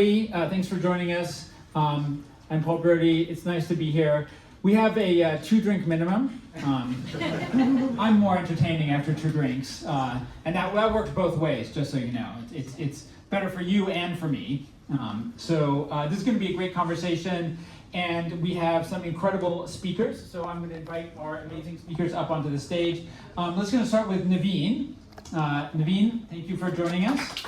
Thanks for joining us. I'm Paul Brody. It's nice to be here. We have a 2-drink minimum. I'm more entertaining after 2 drinks, and that works both ways, just so you know. It's better for you and for me. So this is going to be a great conversation, and we have some incredible speakers. So I'm going to invite our amazing speakers up onto the stage. Let's going to start with Naveen. Naveen, thank you for joining us.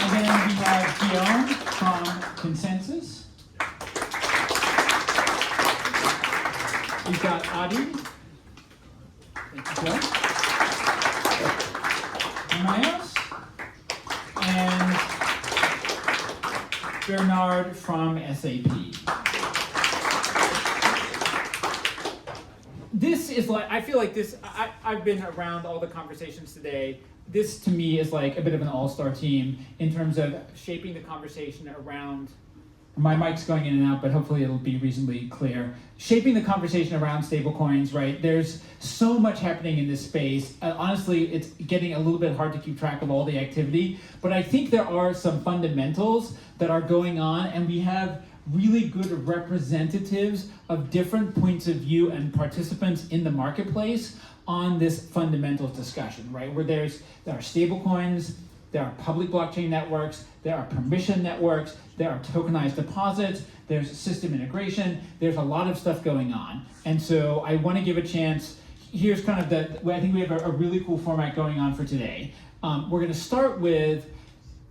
And then we have Guillaume from Consensus. We've got Adi. Thank you, Mayos. And Bernard from SAP. This is like, I feel like this, I've been around all the conversations today. This to me is like a bit of an all-star team in terms of shaping the conversation around, my mic's going in and out, but hopefully it'll be reasonably clear. Shaping the conversation around stablecoins, right? There's so much happening in this space. Honestly, it's getting a little bit hard to keep track of all the activity, but I think there are some fundamentals that are going on, and we have really good representatives of different points of view and participants in the marketplace on this fundamentals discussion, right? Where there are stablecoins, there are public blockchain networks, there are permission networks, there are tokenized deposits, there's system integration, there's a lot of stuff going on. And so I want to give a chance, here's kind of I think we have a really cool format going on for today. We're going to start with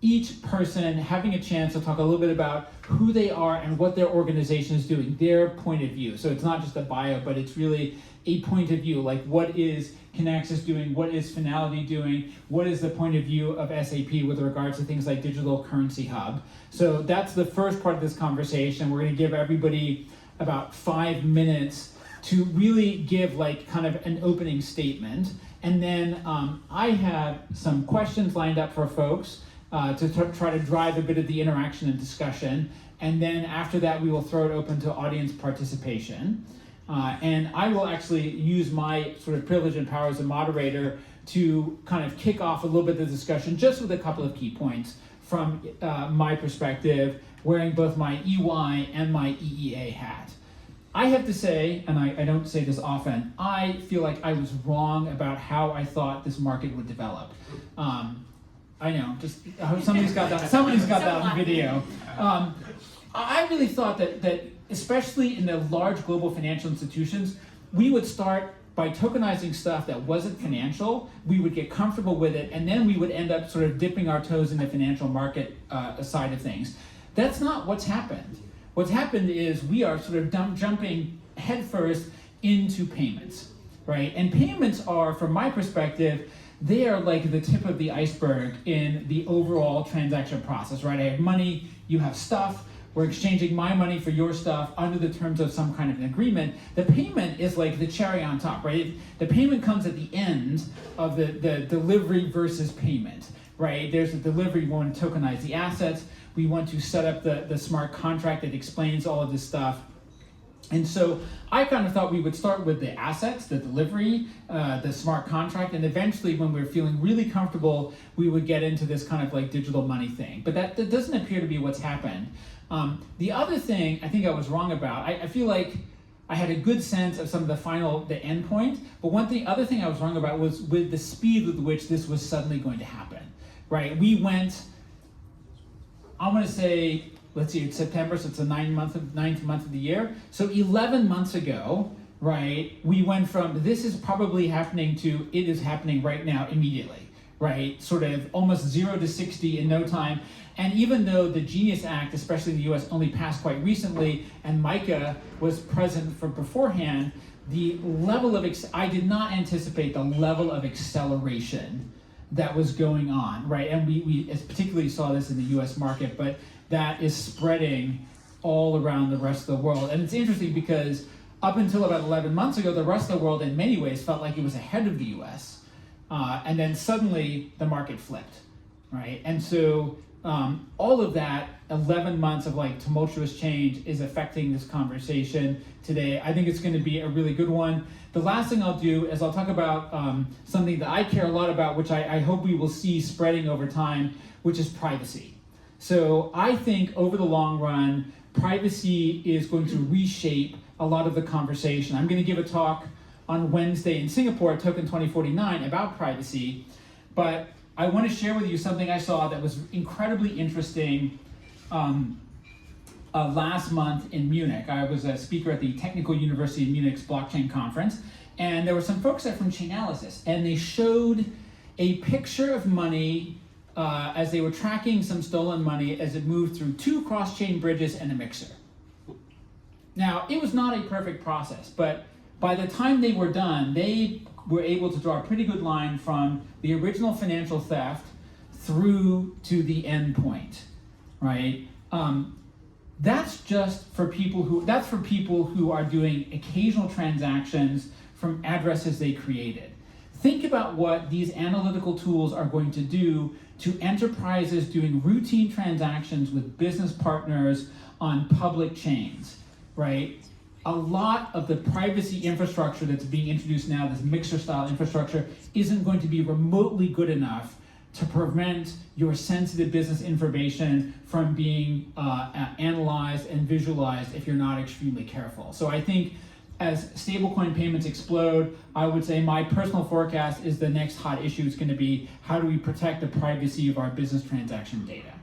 each person having a chance to talk a little bit about who they are and what their organization is doing, their point of view. So it's not just a bio, but it's really a point of view, like what is Kinaxis doing, what is Finality doing, what is the point of view of SAP with regards to things like Digital Currency Hub. So that's the first part of this conversation. We're going to give everybody about 5 minutes to really give like kind of an opening statement. And then I have some questions lined up for folks to try to drive a bit of the interaction and discussion. And then after that, we will throw it open to audience participation. And I will actually use my sort of privilege and power as a moderator to kind of kick off a little bit of the discussion just with a couple of key points from my perspective, wearing both my EY and my EEA hat. I have to say, and I don't say this often, I feel like I was wrong about how I thought this market would develop. I know, just I hope somebody's got that on video. I really thought that especially in the large global financial institutions, we would start by tokenizing stuff that wasn't financial, we would get comfortable with it, and then we would end up sort of dipping our toes in the financial market side of things. That's not what's happened. What's happened is we are sort of jumping headfirst into payments, right? And payments are, from my perspective, they are like the tip of the iceberg in the overall transaction process, right? I have money, you have stuff, we're exchanging my money for your stuff under the terms of some kind of an agreement. The payment is like the cherry on top, right? The payment comes at the end of the delivery versus payment, right? There's a delivery, we want to tokenize the assets, we want to set up the smart contract that explains all of this stuff. And so I kind of thought we would start with the assets, the delivery, the smart contract, and eventually when we're feeling really comfortable, we would get into this kind of like digital money thing. But that doesn't appear to be what's happened. The other thing I think I was wrong about, I feel like I had a good sense of some of the end point, but other thing I was wrong about was with the speed with which this was suddenly going to happen, right? We went, I want to say, let's see, it's September, so it's the ninth month of the year. So 11 months ago, right, we went from this is probably happening to it is happening right now immediately, right? Sort of almost 0 to 60 in no time. And even though the Genius Act, especially in the US, only passed quite recently, and MiCA was present for beforehand, the level of, I did not anticipate the level of acceleration that was going on, right? And we particularly saw this in the US market, but that is spreading all around the rest of the world. And it's interesting because up until about 11 months ago, the rest of the world in many ways felt like it was ahead of the US. And then suddenly the market flipped, right? And so all of that 11 months of like tumultuous change is affecting this conversation today. I think it's going to be a really good one. The last thing I'll do is I'll talk about something that I care a lot about, which I hope we will see spreading over time, which is privacy. So I think over the long run, privacy is going to reshape a lot of the conversation. I'm going to give a talk on Wednesday in Singapore at Token 2049 about privacy, but I want to share with you something I saw that was incredibly interesting last month in Munich. I was a speaker at the Technical University of Munich's blockchain conference, and there were some folks there from Chainalysis, and they showed a picture of money as they were tracking some stolen money as it moved through 2 cross-chain bridges and a mixer. Now, it was not a perfect process, but by the time they were done, they were able to draw a pretty good line from the original financial theft through to the end point, right? That's just for people who are doing occasional transactions from addresses they created. Think about what these analytical tools are going to do to enterprises doing routine transactions with business partners on public chains, right? A lot of the privacy infrastructure that's being introduced now, this mixer-style infrastructure, isn't going to be remotely good enough to prevent your sensitive business information from being analyzed and visualized if you're not extremely careful. So I think as stablecoin payments explode, I would say my personal forecast is the next hot issue is going to be how do we protect the privacy of our business transaction data.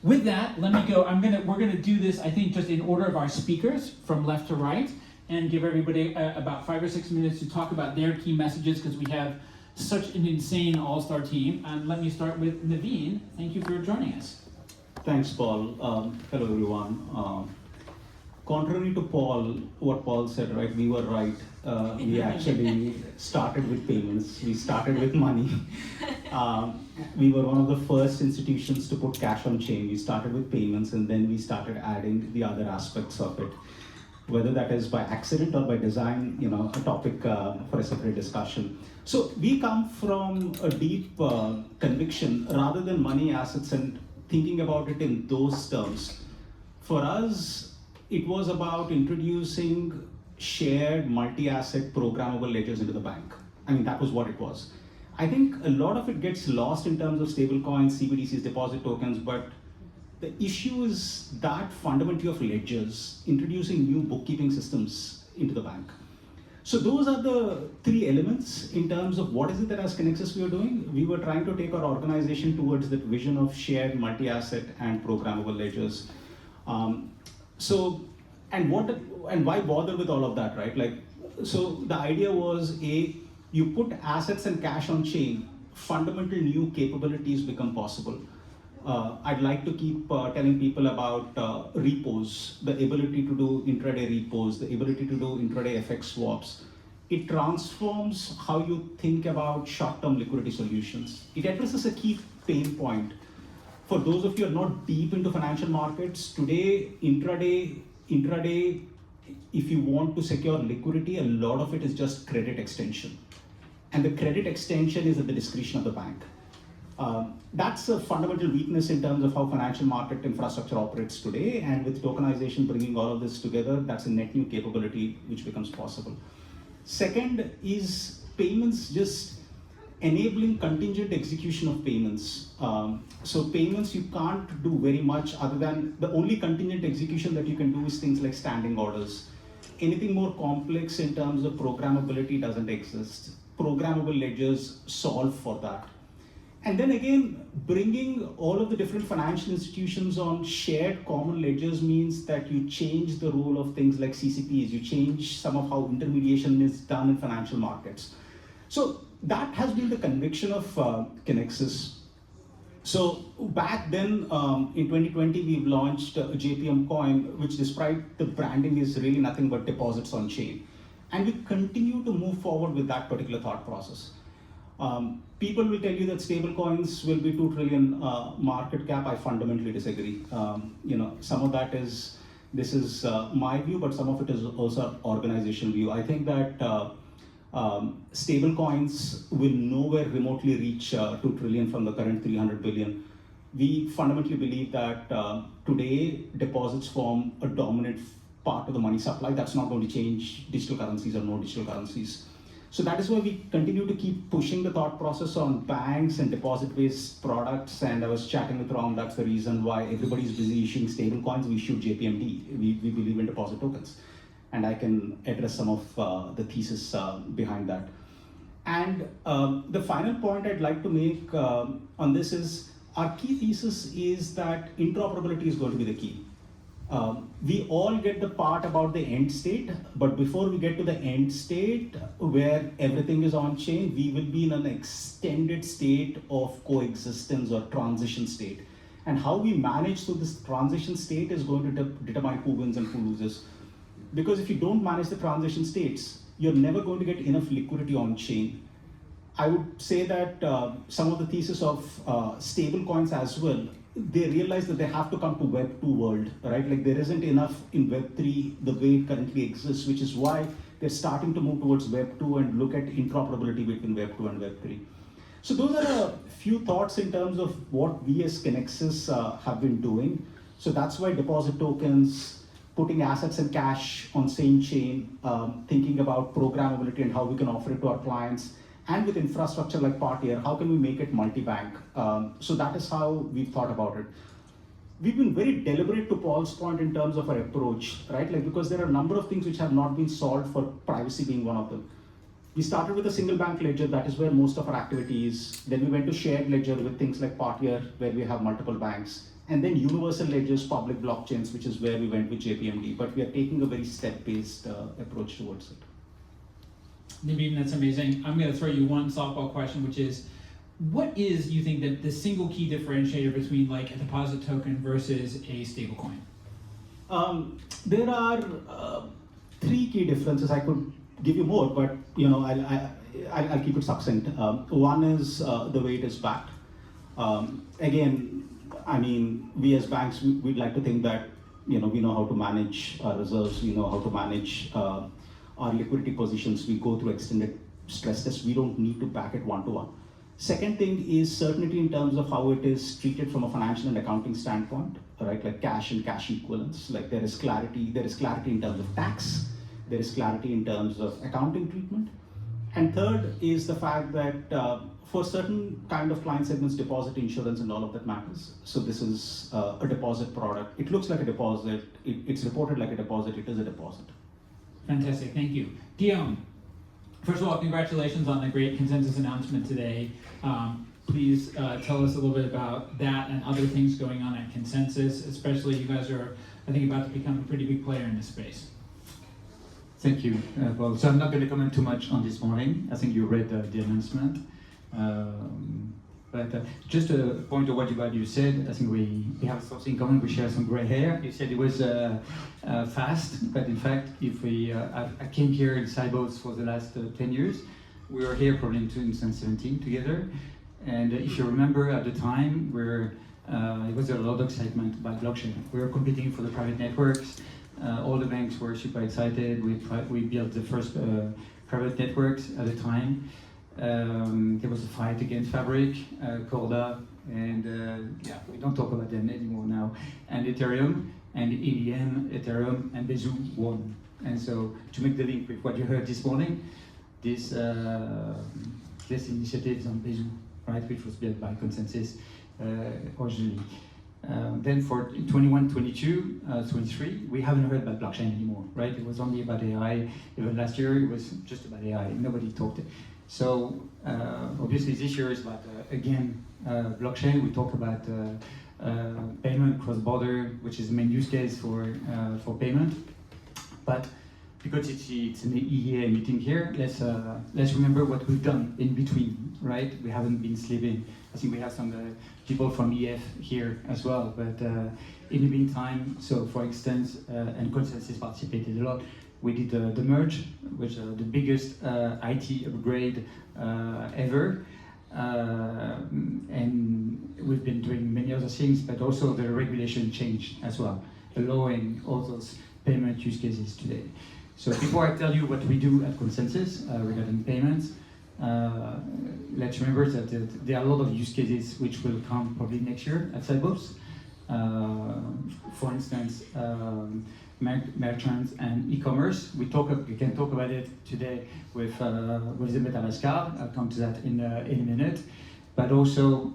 With that, let me go. We're gonna do this, I think, just in order of our speakers from left to right, and give everybody about 5 or 6 minutes to talk about their key messages because we have such an insane all-star team. And let me start with Naveen. Thank you for joining us. Thanks, Paul. Hello, everyone. Contrary to what Paul said, right? We were right. We actually started with payments. We started with money. We were one of the first institutions to put cash on chain. We started with payments, and then we started adding the other aspects of it. Whether that is by accident or by design, a topic for a separate discussion. So we come from a deep conviction rather than money, assets, and thinking about it in those terms. For us, it was about introducing shared multi-asset programmable ledgers into the bank. I mean, that was what it was. I think a lot of it gets lost in terms of stablecoins, CBDCs, deposit tokens, but the issue is that fundamentality of ledgers, introducing new bookkeeping systems into the bank. So those are the 3 elements in terms of what is it that as Connexus we are doing. We were trying to take our organization towards that vision of shared multi-asset and programmable ledgers. And why bother with all of that, right? So the idea was, you put assets and cash on chain, fundamental new capabilities become possible. I'd like to keep telling people about repos, the ability to do intraday repos, the ability to do intraday FX swaps. It transforms how you think about short-term liquidity solutions. It addresses a key pain point. For those of you who are not deep into financial markets, today, intraday, if you want to secure liquidity, a lot of it is just credit extension. And the credit extension is at the discretion of the bank. That's a fundamental weakness in terms of how financial market infrastructure operates today. And with tokenization bringing all of this together, that's a net new capability which becomes possible. Second is payments just enabling contingent execution of payments. So payments, you can't do very much other than the only contingent execution that you can do is things like standing orders. Anything more complex in terms of programmability doesn't exist. Programmable ledgers solve for that. And then again, bringing all of the different financial institutions on shared common ledgers means that you change the role of things like CCPs, you change some of how intermediation is done in financial markets. So that has been the conviction of Connexus. So back then, in 2020, we've launched a JPM coin, which despite the branding is really nothing but deposits on chain. And we continue to move forward with that particular thought process. People will tell you that stablecoins will be 2 trillion market cap. I fundamentally disagree. Some of that is, this is my view, but some of it is also organizational view. I think that stablecoins will nowhere remotely reach 2 trillion from the current 300 billion. We fundamentally believe that today deposits form a dominant part of the money supply. That's not going to change digital currencies or no digital currencies. So that is why we continue to keep pushing the thought process on banks and deposit-based products. And I was chatting with Ram, that's the reason why everybody's busy issuing stablecoins. We issue JPMD. We believe in deposit tokens. And I can address some of the thesis behind that. And the final point I'd like to make on this is, our key thesis is that interoperability is going to be the key. We all get the part about the end state, but before we get to the end state where everything is on chain, we will be in an extended state of coexistence or transition state. And how we manage through this transition state is going to determine who wins and who loses. Because if you don't manage the transition states, you're never going to get enough liquidity on chain. I would say that some of the thesis of stable coins as well, they realize that they have to come to Web 2 world, right? Like there isn't enough in Web 3 the way it currently exists, which is why they're starting to move towards Web 2 and look at interoperability between Web 2 and Web 3. So those are a few thoughts in terms of what we as Kinexys have been doing. So that's why deposit tokens, putting assets and cash on same chain, thinking about programmability and how we can offer it to our clients. And with infrastructure like Partier, how can we make it multi-bank? So that is how we've thought about it. We've been very deliberate, to Paul's point, in terms of our approach, right? Like, because there are a number of things which have not been solved, for privacy being one of them. We started with a single bank ledger, that is where most of our activity is. Then we went to shared ledger with things like Partier, where we have multiple banks. And then universal ledgers, public blockchains, which is where we went with JPMD. But we are taking a very step-based approach towards it. Naveen, that's amazing. I'm going to throw you one softball question, which is, what is, you think, the single key differentiator between like a deposit token versus a stablecoin? There are 3 key differences. I could give you more, but I'll keep it succinct. One is the way it is backed. Again, I mean, we as banks, we'd like to think that we know how to manage our reserves, we know how to manage our liquidity positions. We go through extended stress tests. We don't need to back it one-to-one. Second thing is certainty in terms of how it is treated from a financial and accounting standpoint, right? Like cash and cash equivalents. Like there is clarity in terms of tax. There is clarity in terms of accounting treatment. And third is the fact that for certain kind of client segments, deposit insurance and all of that matters. So this is a deposit product. It looks like a deposit. It's reported like a deposit. It is a deposit. Fantastic, thank you. Guillaume, first of all, congratulations on the great consensus announcement today. Please tell us a little bit about that and other things going on at Consensus, especially you guys are, I think, about to become a pretty big player in this space. Thank you, Paul. So I'm not going to comment too much on this morning. I think you read the announcement. But just a point of what you said, I think we have something in common. We share some gray hair. You said it was fast, but in fact, if I came here in Sibos for the last 10 years. We were here probably in 2017 together. And if you remember at the time, it was a lot of excitement about blockchain. We were competing for the private networks. All the banks were super excited. We built the first private networks at the time. There was a fight against Fabric, Corda, and we don't talk about them anymore now. And Ethereum, and EVM, Ethereum, and Bezu won. And so to make the link with what you heard this morning, this initiative on Bezu, right, which was built by Consensus originally. Then for 21, 22, 23, we haven't heard about blockchain anymore, right? It was only about AI. Even last year, it was just about AI. Nobody talked it. So obviously this year is about, again, blockchain. We talk about payment cross-border, which is the main use case for payment. But because it's an EEA meeting here, let's remember what we've done in between, right? We haven't been sleeping. I think we have some people from eea-eth here as well. But in the meantime, so for instance, and Consensus participated a lot. We did the merge, which is the biggest IT upgrade ever. And we've been doing many other things, but also the regulation changed as well, allowing all those payment use cases today. So before I tell you what we do at Consensus regarding payments, let's remember that there are a lot of use cases which will come probably next year at Sibos. for instance, merchants and e-commerce. We can talk about it today with the MetaMask card. I'll come to that in a minute. But also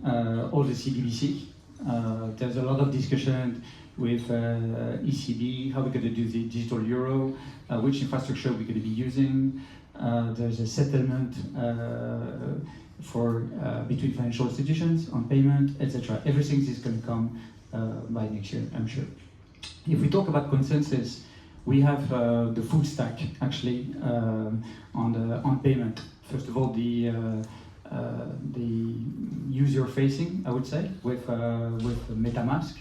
all the CBDC. There's a lot of discussion with ECB, how we're going to do the digital euro, which infrastructure we're going to be using. There's a settlement for between financial institutions on payment, etc. Everything is going to come by next year, I'm sure. If we talk about consensus, we have the full stack actually on payment. First of all, the user-facing, I would say, with MetaMask.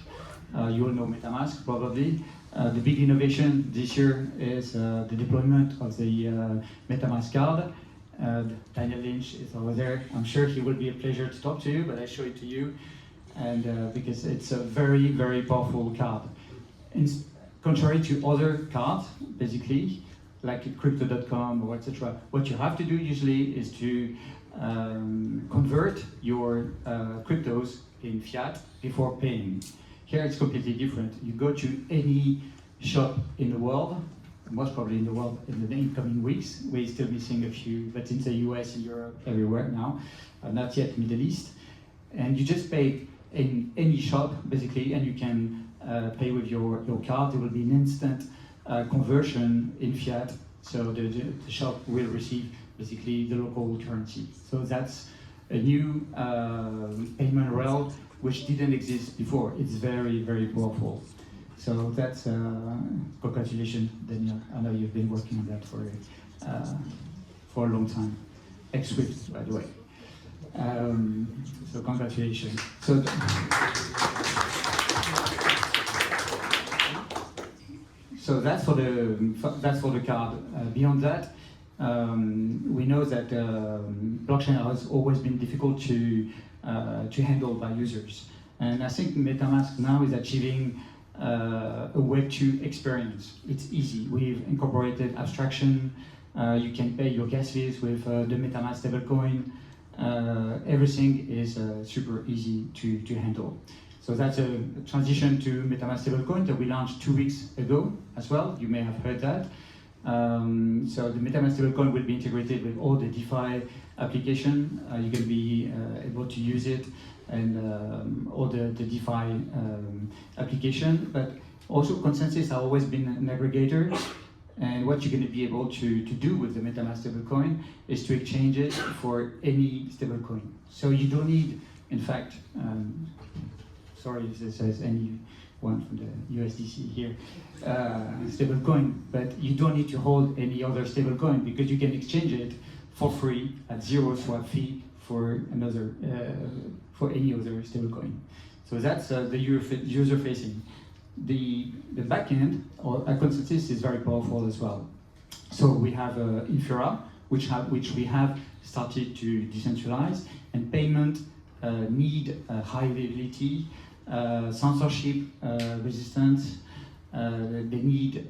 You all know MetaMask probably. The big innovation this year is the deployment of the MetaMask card. Daniel Lynch is over there. I'm sure he will be a pleasure to talk to you, but I show it to you, and because it's a very, very powerful card. Contrary to other cards, basically, like crypto.com or etc., what you have to do usually is to convert your cryptos in fiat before paying. Here it's completely different. You go to any shop in the world, most probably in the world in the incoming weeks. We're still missing a few, but in the US, in Europe, everywhere now, not yet Middle East. And you just pay in any shop, basically, and you can pay with your card. There will be an instant conversion in fiat, so the shop will receive basically the local currency. So that's a new payment rail which didn't exist before. It's very, very powerful. So that's, congratulations, Daniel. I know you've been working on that for a long time. X-Swift, by the way. So congratulations. So that's for the card. Beyond that, we know that blockchain has always been difficult to handle by users, and I think MetaMask now is achieving a Web2 experience. It's easy. We've incorporated abstraction. You can pay your gas fees with the MetaMask stablecoin. Everything is super easy to handle. So that's a transition to MetaMask stablecoin that we launched 2 weeks ago as well. You may have heard that. So the MetaMask stablecoin will be integrated with all the DeFi application. You're going to be able to use it and all the DeFi application. But also Consensus has always been an aggregator. And what you're going to be able to do with the MetaMask stablecoin is to exchange it for any stablecoin. So you don't need, in fact, sorry if this says anyone from the USDC here, stablecoin, but you don't need to hold any other stablecoin because you can exchange it for free at zero swap fee for another, for any other stablecoin. So that's the user facing. The backend or Consensus is very powerful as well. So we have Infura, which we have started to decentralize, and payment need high availability, censorship resistance. They need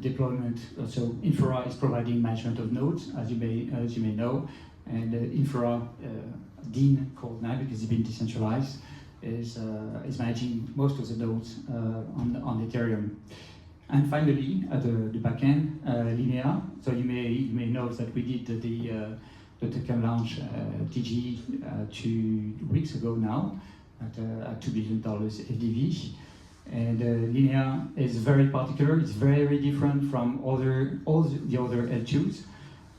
deployment. So Infura is providing management of nodes, as you may know, and Infura Dean called now because it's been decentralized. Is managing most of the nodes on Ethereum. And finally, at the backend, Linea. So you may know that we did the token launch TG 2 weeks ago now at $2 billion LDV. And Linea is very particular. It's very different from all the other L2s.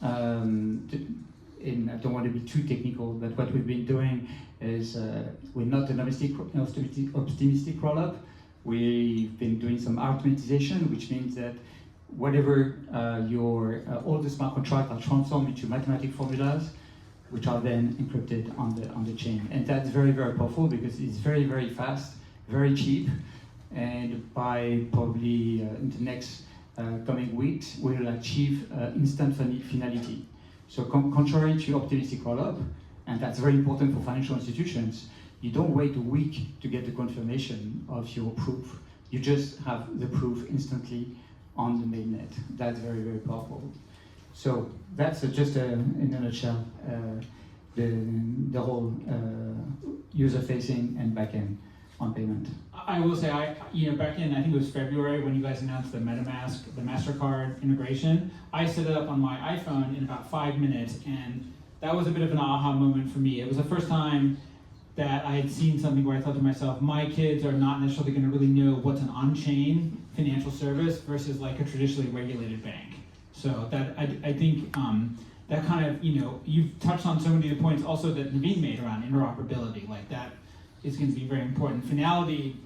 I don't want to be too technical, but what we've been doing is we're not an optimistic rollup. We've been doing some automatization, which means that whatever all the smart contracts are transformed into mathematical formulas, which are then encrypted on the chain. And that's very powerful because it's very fast, very cheap, and by probably in the next coming weeks, we'll achieve instant finality. So contrary to optimistic rollup, and that's very important for financial institutions, you don't wait a week to get the confirmation of your proof. You just have the proof instantly on the mainnet. That's very powerful. So that's just in a nutshell the whole user-facing and backend. on payment. I will say, back in, I think it was February when you guys announced the MetaMask, the MasterCard integration, I set it up on my iPhone in about 5 minutes, and that was a bit of an aha moment for me. It was the first time that I had seen something where I thought to myself, my kids are not necessarily going to really know what's an on-chain financial service versus like a traditionally regulated bank. So that I think that kind of, you've touched on so many of the points also that Naveen made around interoperability, like that is going to be very important. Finality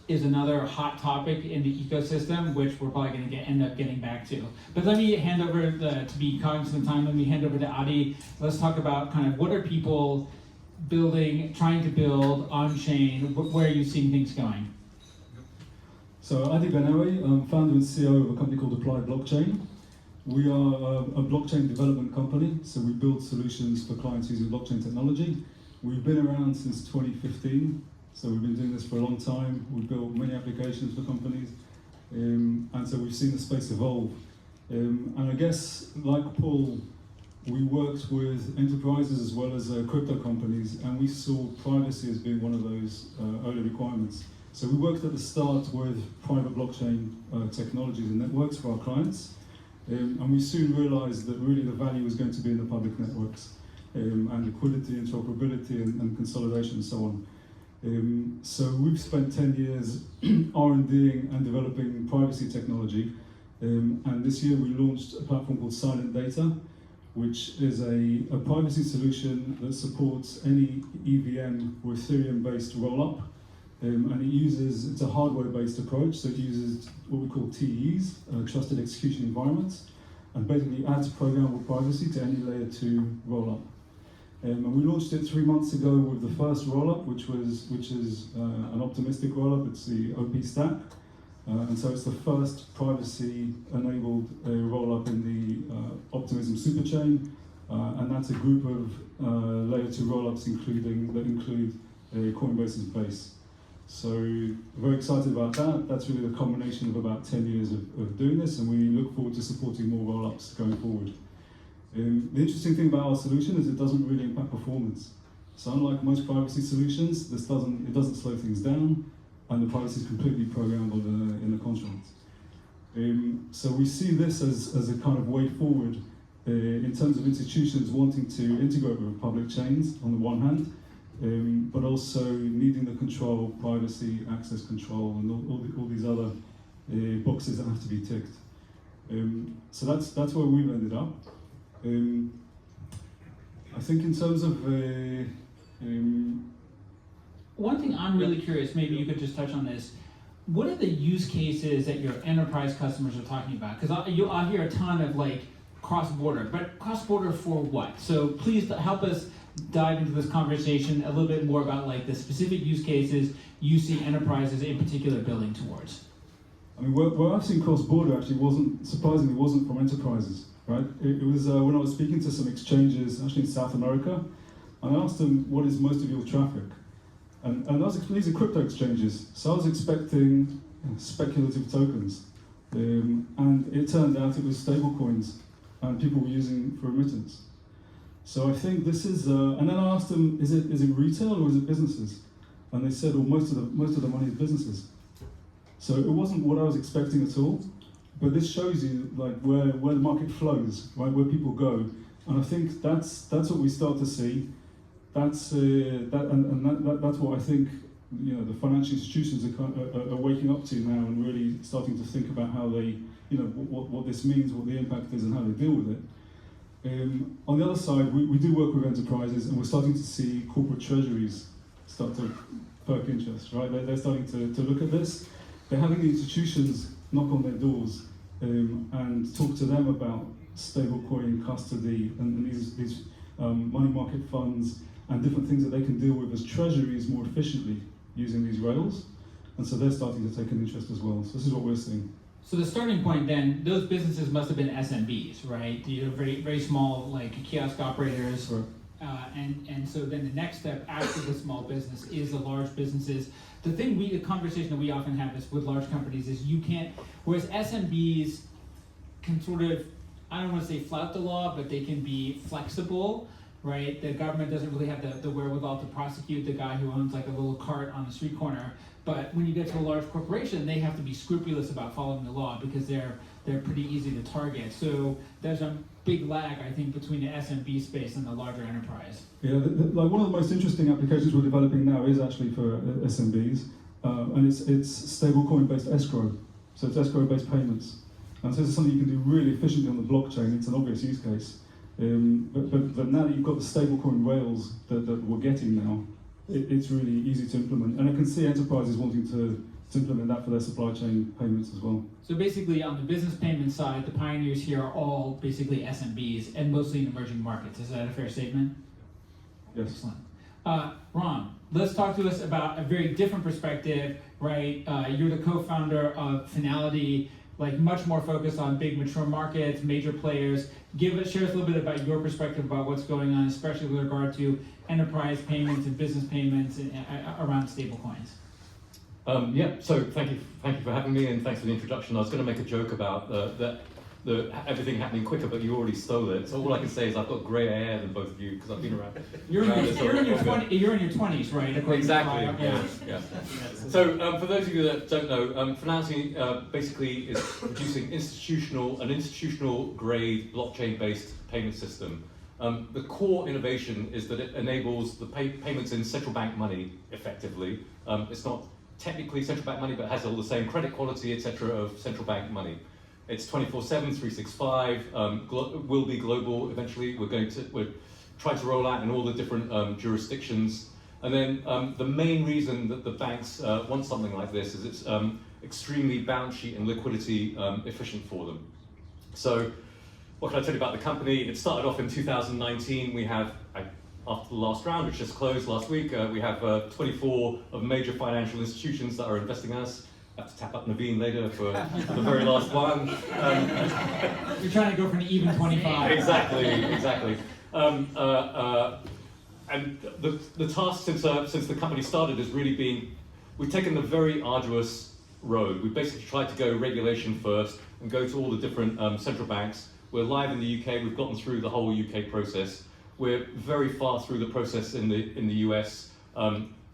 is another hot topic in the ecosystem, which we're probably going to end up getting back to. But let me hand over, to be cognizant of time, let me hand over to Adi. Let's talk about kind of what are people trying to build on-chain, where are you seeing things going? So Adi Benawi, I'm founder and CEO of a company called Applied Blockchain. We are a blockchain development company, so we build solutions for clients using blockchain technology. We've been around since 2015, so we've been doing this for a long time. We've built many applications for companies, and so we've seen the space evolve. And I guess, like Paul, we worked with enterprises as well as crypto companies, and we saw privacy as being one of those early requirements. So we worked at the start with private blockchain technologies and networks for our clients, and we soon realized that really the value was going to be in the public networks, and liquidity, interoperability, and consolidation and so on. So we've spent 10 years R&Ding and developing privacy technology, and this year we launched a platform called Silent Data, which is a privacy solution that supports any EVM or Ethereum-based rollup. And it's a hardware-based approach, so it uses what we call TEs, trusted execution environments, and basically adds programmable privacy to any layer 2 rollup. And we launched it 3 months ago with the first rollup, which is an optimistic rollup. It's the OP stack. And so it's the first privacy-enabled rollup in the Optimism superchain, and that's a group of layer 2 rollups that include Coinbase's base. So very excited about that. That's really the combination of about 10 years of doing this, and we look forward to supporting more rollups going forward. The interesting thing about our solution is it doesn't really impact performance. So unlike most privacy solutions, it doesn't slow things down, and the privacy is completely programmable in the contract. So we see this as a kind of way forward in terms of institutions wanting to integrate with public chains on the one hand, but also needing the control, privacy, access control, and all these other boxes that have to be ticked. So that's where we've ended up. I think in terms of one thing I'm really curious, maybe you could just touch on this. What are the use cases that your enterprise customers are talking about? Because I'll hear a ton of like cross-border, but cross-border for what? So please help us dive into this conversation a little bit more about like the specific use cases you see enterprises in particular building towards. I mean, where I've seen cross-border actually surprisingly wasn't from enterprises, right? It was when I was speaking to some exchanges, actually in South America, and I asked them, what is most of your traffic? And these are crypto exchanges, so I was expecting speculative tokens, and it turned out it was stablecoins, and people were using for remittance. So I think this is, and then I asked them, is it retail or is it businesses? And they said, well, most of the money is businesses. So it wasn't what I was expecting at all, but this shows you like where the market flows, right? Where people go, and I think that's what we start to see. That's that's what I think the financial institutions are waking up to now and really starting to think about how they what this means, what the impact is, and how they deal with it. On the other side, we do work with enterprises, and we're starting to see corporate treasuries start to perk interest, right? They're starting to look at this. They're having the institutions knock on their doors and talk to them about stablecoin custody and these money market funds and different things that they can deal with as treasuries more efficiently using these rails. And so they're starting to take an interest as well. So this is what we're seeing. So the starting point then, those businesses must have been SMBs, right? Very, very small, like kiosk operators. Right. And so then the next step after the small business is the large businesses. The conversation that we often have is with large companies is whereas SMBs can sort of, I don't want to say flout the law, but they can be flexible. right? The government doesn't really have the wherewithal to prosecute the guy who owns like a little cart on the street corner. But when you get to a large corporation, they have to be scrupulous about following the law because they're pretty easy to target. So there's a big lag, I think, between the SMB space and the larger enterprise. Yeah, like one of the most interesting applications we're developing now is actually for SMBs, and it's stablecoin-based escrow. So it's escrow-based payments. And so this is something you can do really efficiently on the blockchain. It's an obvious use case. But now that you've got the stablecoin rails that we're getting now, it's really easy to implement. And I can see enterprises wanting to implement that for their supply chain payments as well. So basically on the business payment side, the pioneers here are all basically SMBs and mostly in emerging markets. Is that a fair statement? Yes. Excellent. Ron, let's talk to us about a very different perspective, right? You're the co-founder of Finality, like much more focused on big mature markets, major players. Share us a little bit about your perspective about what's going on, especially with regard to enterprise payments and business payments around stablecoins. So thank you for having me, and thanks for the introduction. I was going to make a joke about everything happening quicker, but you already stole it. So all I can say is I've got greyer hair than both of you because I've been around. You're in your 20s, right? Exactly. Yeah. So for those of you that don't know, Finality basically is producing an institutional grade blockchain-based payment system. The core innovation is that it enables the payments in central bank money effectively. It's not technically central bank money, but has all the same credit quality, etc., of central bank money. It's 24/7, 365, will be global eventually. We're trying to roll out in all the different jurisdictions. And then the main reason that the banks want something like this is it's extremely balance sheet and liquidity efficient for them. So what can I tell you about the company? It started off in 2019. We have, after the last round, which just closed last week, we have 24 of major financial institutions that are investing in us. I have to tap up Naveen later for the very last one. You're trying to go for an even 25. Exactly. And the task since the company started has really been, we've taken the very arduous road. We've basically tried to go regulation first and go to all the different central banks. We're live in the UK. We've gotten through the whole UK process. We're very far through the process in the US.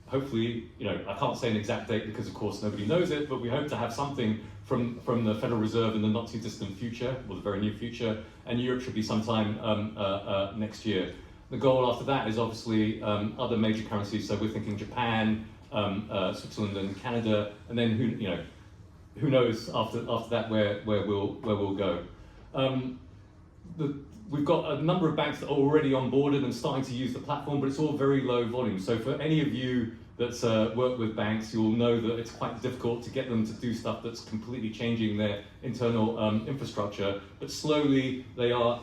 Hopefully, I can't say an exact date because of course nobody knows it, but we hope to have something from the Federal Reserve in the not too distant future, or the very near future, and Europe should be sometime next year. The goal after that is obviously other major currencies, so we're thinking Japan, Switzerland and Canada, and then who knows after that where we'll go. We've got a number of banks that are already onboarded and starting to use the platform, but it's all very low volume. So for any of you that's worked with banks, you'll know that it's quite difficult to get them to do stuff that's completely changing their internal infrastructure. But slowly they are,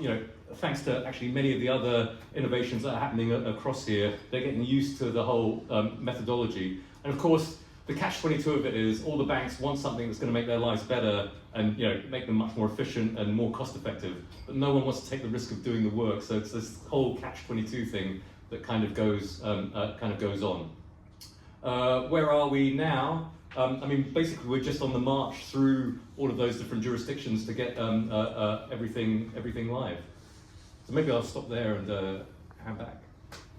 thanks to actually many of the other innovations that are happening across here, they're getting used to the whole methodology. And of course, the catch-22 of it is all the banks want something that's going to make their lives better and make them much more efficient and more cost-effective. But no one wants to take the risk of doing the work. So it's this whole catch-22 thing that kind of goes on. Where are we now? Basically we're just on the march through all of those different jurisdictions to get everything live. So maybe I'll stop there and hand back.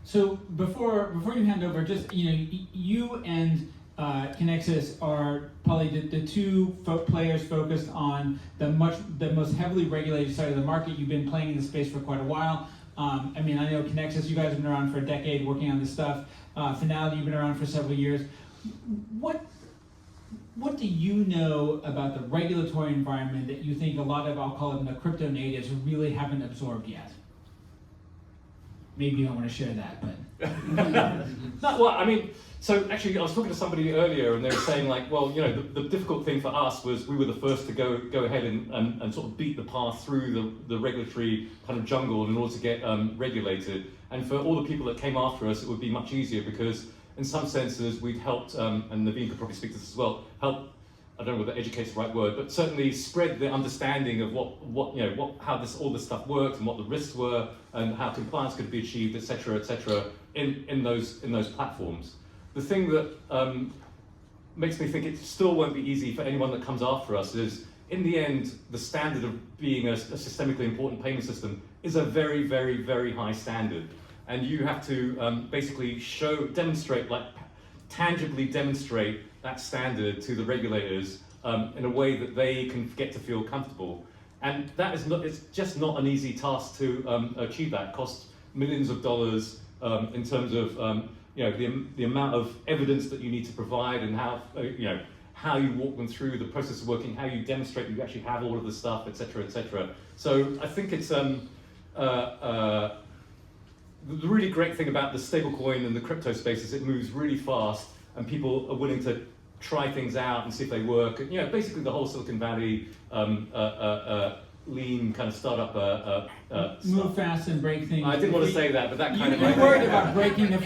So before you hand over, just you and Connexus are probably the two players focused on the most heavily regulated side of the market. You've been playing in the space for quite a while. I know Connexus, you guys have been around for a decade working on this stuff. Finality, you've been around for several years. What do you know about the regulatory environment that you think a lot of, I'll call them the crypto natives, really haven't absorbed yet? Maybe you don't want to share that, but. So actually, I was talking to somebody earlier, and they were saying the difficult thing for us was we were the first to go ahead and sort of beat the path through the regulatory kind of jungle in order to get regulated. And for all the people that came after us, it would be much easier because in some senses we'd helped, and Naveen could probably speak to this as well, I don't know whether educate's the right word, but certainly spread the understanding of how all this stuff worked and what the risks were and how compliance could be achieved, etc., in those platforms. The thing that makes me think it still won't be easy for anyone that comes after us is, in the end, the standard of being a systemically important payment system is a very, very, very high standard. and you have to basically demonstrate, tangibly demonstrate that standard to the regulators in a way that they can get to feel comfortable. And that is not, it's just not an easy task to achieve that. It costs millions of dollars in terms of the amount of evidence that you need to provide, and how you walk them through the process of working, how you demonstrate you actually have all of the stuff, etc., etc. So I think it's the really great thing about the stablecoin and the crypto space is it moves really fast, and people are willing to try things out and see if they work. And, basically the whole Silicon Valley lean kind of startup Move stuff. fast and break things. I didn't want to say that, but that kind of. You're worried about breaking the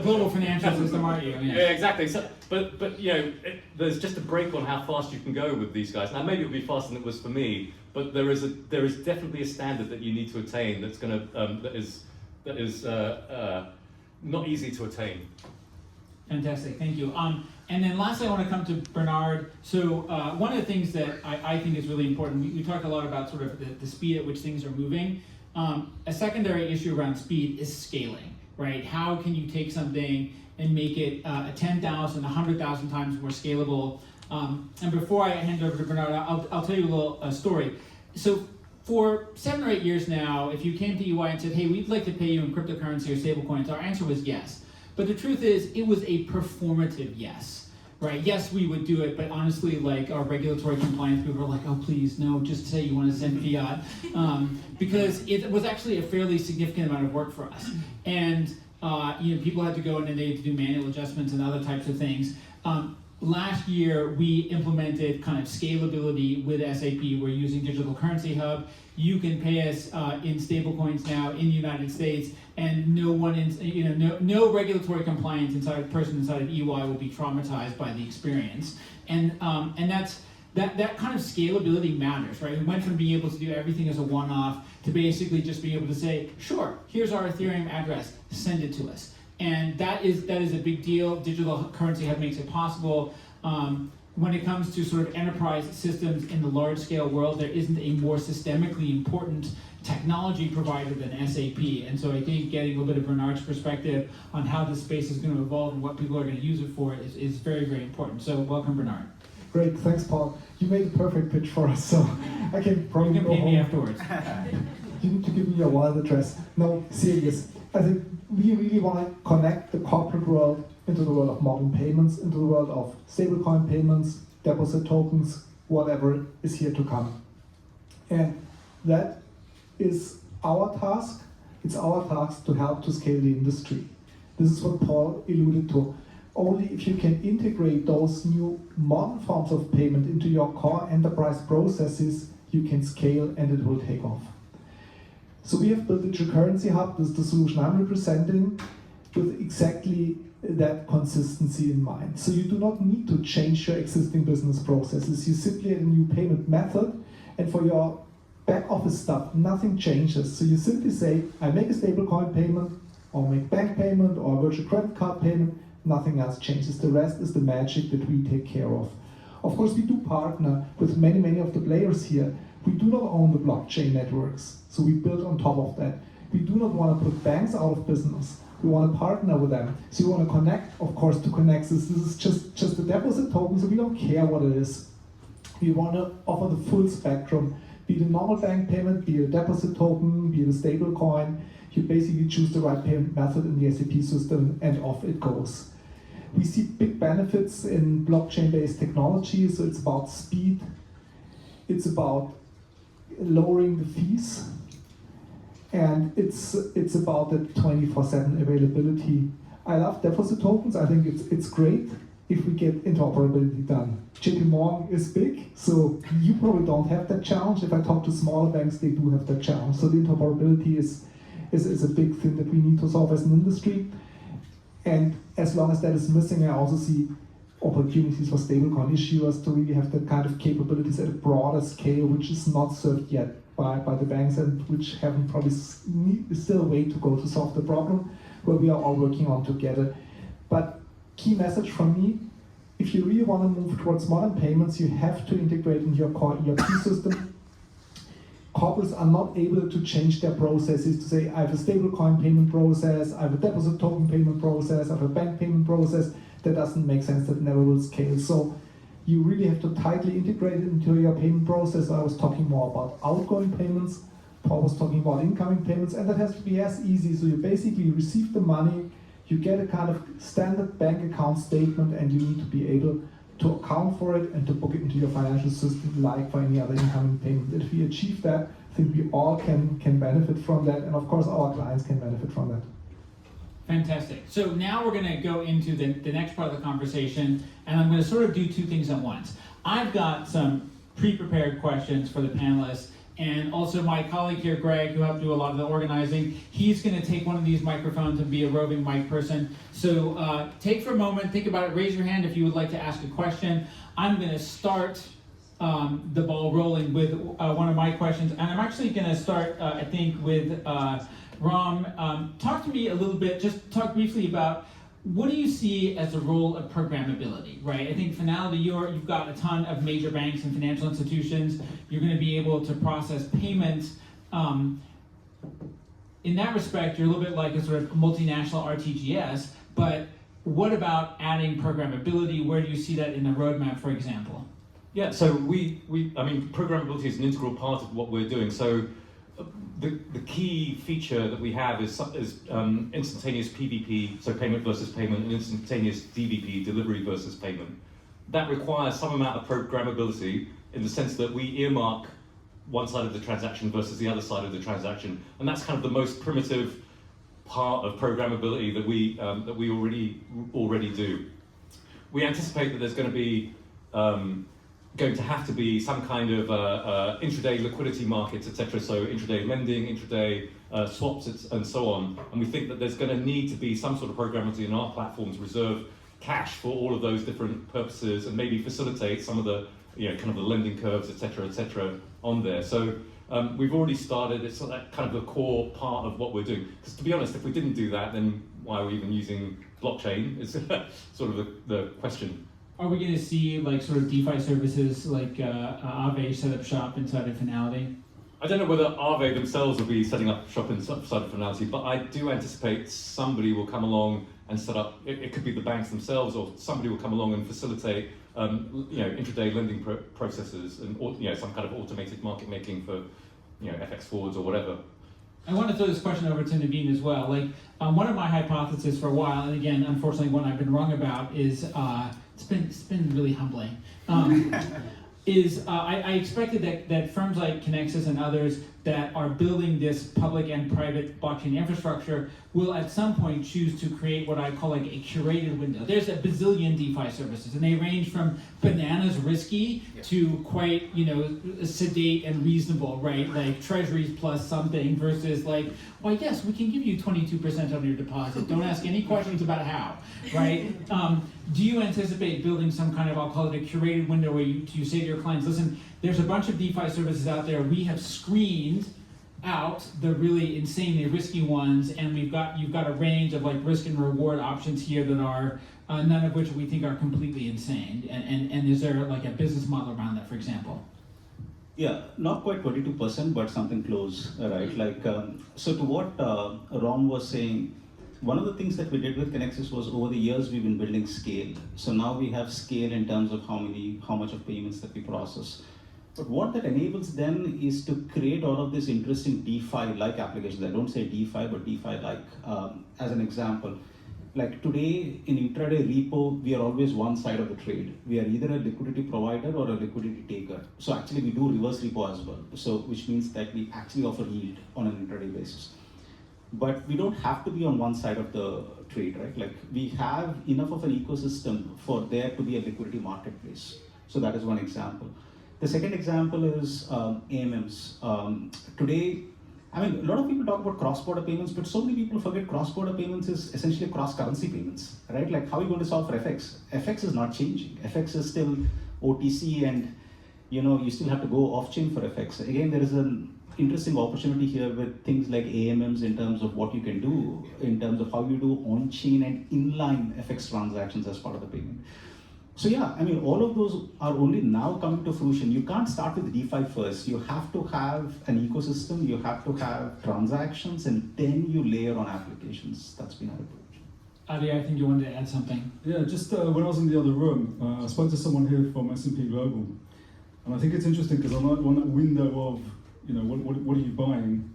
global financial system, aren't you? Yeah, exactly. So, but there's just a break on how fast you can go with these guys. Now maybe it'll be faster than it was for me, but there is definitely a standard that you need to attain that's going to that is not easy to attain. Fantastic, thank you. And then lastly, I want to come to Bernard. So one of the things that I think is really important, we talk a lot about sort of the speed at which things are moving. A secondary issue around speed is scaling, right? How can you take something and make it 10,000, 100,000 times more scalable? And before I hand over to Bernard, I'll tell you a little story. So for 7 or 8 years now, if you came to EY and said, hey, we'd like to pay you in cryptocurrency or stablecoins, our answer was yes. But the truth is, it was a performative yes, right? Yes, we would do it, but honestly, like our regulatory compliance people were like, oh, please, no, just say you want to send fiat. Because it was actually a fairly significant amount of work for us. And people had to go in and they had to do manual adjustments and other types of things. Last year, we implemented kind of scalability with SAP. We're using Digital Currency Hub. You can pay us in stablecoins now in the United States, and no regulatory compliance person inside of EY will be traumatized by the experience. And that kind of scalability matters, right? We went from being able to do everything as a one-off to basically just being able to say, sure, here's our Ethereum address, send it to us. And that is a big deal. Digital Currency Hub makes it possible. When it comes to sort of enterprise systems in the large-scale world, there isn't a more systemically important technology provider than SAP. And so I think getting a little bit of Bernard's perspective on how this space is going to evolve and what people are going to use it for is very, very important. So welcome, Bernard. Great, thanks, Paul. You made a perfect pitch for us, so I can probably You can go pay me home. afterwards. You need to give me your wallet address. No, serious. I think we really want to connect the corporate world into the world of modern payments, into the world of stablecoin payments, deposit tokens, whatever is here to come. And that is our task. It's our task to help to scale the industry. This is what Paul alluded to. Only if you can integrate those new modern forms of payment into your core enterprise processes, you can scale and it will take off. So we have built Digital Currency Hub. This is the solution I'm representing, with exactly that consistency in mind. So you do not need to change your existing business processes. You simply add a new payment method, and for your back office stuff, nothing changes. So you simply say, I make a stablecoin payment, or make bank payment, or a virtual credit card payment, nothing else changes. The rest is the magic that we take care of. Of course, we do partner with many, many of the players here. We do not own the blockchain networks, so we build on top of that. We do not want to put banks out of business. We want to partner with them. So we want to connect, of course, to Connexus. This is just a deposit token, so we don't care what it is. We want to offer the full spectrum, be it a normal bank payment, be it a deposit token, be it a stable coin. You basically choose the right payment method in the SAP system, and off it goes. We see big benefits in blockchain-based technology, so it's about speed, it's about lowering the fees, and it's about the 24/7 availability. I love deposit tokens. I think it's great if we get interoperability done. JP Morgan is big, so you probably don't have that challenge. If I talk to smaller banks, they do have that challenge. So the interoperability is a big thing that we need to solve as an industry. And as long as that is missing, I also see opportunities for stablecoin issuers to really have that kind of capabilities at a broader scale, which is not served yet by the banks, and which haven't probably still a way to go to solve the problem, where we are all working on together. But key message from me, if you really want to move towards modern payments, you have to integrate into your core ERP system. corporates are not able to change their processes to say, I have a stablecoin payment process, I have a deposit token payment process, I have a bank payment process. That doesn't make sense, that never will scale. So you really have to tightly integrate it into your payment process. I was talking more about outgoing payments, Paul was talking about incoming payments, and that has to be as easy. So you basically receive the money, you get a kind of standard bank account statement, and you need to be able to account for it and to book it into your financial system like for any other incoming payment. If we achieve that, I think we all can benefit from that, and of course our clients can benefit from that. Fantastic. So now we're going to go into the next part of the conversation, and I'm going to sort of do two things at once. I've got some pre-prepared questions for the panelists, and also my colleague here, Greg, who helped do a lot of the organizing, he's going to take one of these microphones and be a roving mic person. So take for a moment, think about it, raise your hand if you would like to ask a question. I'm going to start the ball rolling with one of my questions, and I'm actually going to start, I think, with Ram. Talk to me a little bit, just talk briefly about what do you see as the role of programmability, right? I think finality, you've got a ton of major banks and financial institutions. You're going to be able to process payments. In that respect, you're a little bit like a sort of multinational RTGS, but what about adding programmability? Where do you see that in the roadmap, for example? Yeah, so I mean, programmability is an integral part of what we're doing. So the key feature that we have is instantaneous PVP, so payment versus payment, and instantaneous DVP, delivery versus payment. That requires some amount of programmability in the sense that we earmark one side of the transaction versus the other side of the transaction, and that's kind of the most primitive part of programmability that we already do. We anticipate that there's going to have to be some kind of intraday liquidity markets, etc. So intraday lending, intraday swaps, and so on. And we think that there's going to need to be some sort of programmability in our platforms reserve cash for all of those different purposes, and maybe facilitate some of the kind of the lending curves, etc. on there. So we've already started. It's that kind of the core part of what we're doing. Because to be honest, if we didn't do that, then why are we even using blockchain? Is sort of the question. Are we going to see like sort of DeFi services like eea-eth set up shop inside of Finality? I don't know whether eea-eth themselves will be setting up shop inside of Finality, but I do anticipate somebody will come along and set up. It could be the banks themselves, or somebody will come along and facilitate, intraday lending processes and some kind of automated market making for, FX forwards or whatever. I want to throw this question over to Naveen as well. Like one of my hypotheses for a while, and again, unfortunately, one I've been wrong about is. It's been really humbling. I expected that firms like Connexus and others that are building this public and private blockchain infrastructure will at some point choose to create what I call like a curated window. There's a bazillion DeFi services, and they range from bananas risky to quite sedate and reasonable, right? Like treasuries plus something versus like, well, yes, we can give you 22% on your deposit. Don't ask any questions about how, right? Do you anticipate building some kind of, I'll call it a curated window where you say to your clients, listen, there's a bunch of DeFi services out there. We have screened out the really insanely risky ones, and you've got a range of like risk and reward options here that are none of which we think are completely insane. And is there like a business model around that, for example? Yeah, not quite 22%, but something close, right? Like, so to what Ron was saying, one of the things that we did with Connexus was over the years we've been building scale. So now we have scale in terms of how much of payments that we process. But what that enables then is to create all of these interesting DeFi-like applications. I don't say DeFi, but DeFi-like. As an example, like today in intraday repo, we are always one side of the trade. We are either a liquidity provider or a liquidity taker. So actually we do reverse repo as well. So which means that we actually offer yield on an intraday basis. But we don't have to be on one side of the trade, right? Like we have enough of an ecosystem for there to be a liquidity marketplace. So that is one example. The second example is AMMs. Today, I mean, a lot of people talk about cross-border payments, but so many people forget cross-border payments is essentially cross-currency payments, right? Like how are you going to solve for FX? FX is not changing. FX is still OTC, and you still have to go off-chain for FX. Again, there is an interesting opportunity here with things like AMMs in terms of what you can do, in terms of how you do on-chain and inline FX transactions as part of the payment. So yeah, I mean, all of those are only now coming to fruition. You can't start with DeFi first. You have to have an ecosystem, you have to have transactions, and then you layer on applications. That's been our approach. Adi, I think you wanted to add something. Yeah, just when I was in the other room, I spoke to someone here from S&P Global, and I think it's interesting because on that window of, you know, what are you buying?